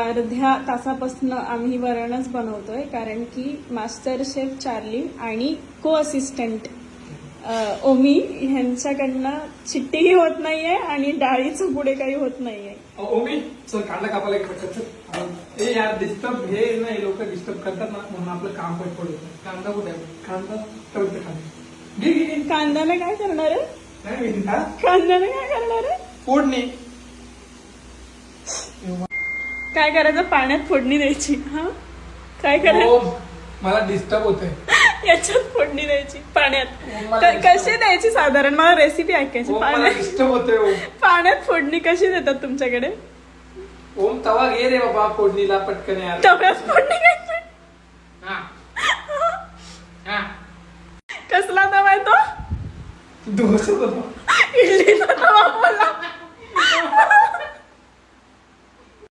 अर्ध्या तासापासून आम्ही वरणच बनवतोय, कारण की मास्टर शेफ चार्ली आणि को असिस्टंट ओमी ह्यांच्याकडनं चिट्टीही होत नाहीये आणि डाळीचं पुढे काही होत नाहीये. ओमी चल कांदा कापायला पटकन ए यार डिस्टर्ब हे नाही लोक डिस्टर्ब करतात ना म्हणून आपलं काम पण पडतं. कांदा कुठे आहे? कांदा ठेवते खाली. घे कांद्याने काय करणार आहे? काय माहिती हा कांद्याने काय करणार आहे? फोडणी काय करायचं? पाण्यात फोडणी द्यायची. हा काय करायचं? मला डिस्टर्ब होतंय. याच्यात फोडणी द्यायची पाण्यात. मला कशी द्यायची साधारण? मला रेसिपी ऐकायची. मला पाण्यात डिस्टर्ब होतंय. ओम पाण्यात फोडणी कशी देतात तुमच्याकडे? ओम तवा घे रे बाबा फोडणीला पटकन यार. तव्यात फोडणी घ्यायची. हा हा कसला तवा आहे तो? डोसा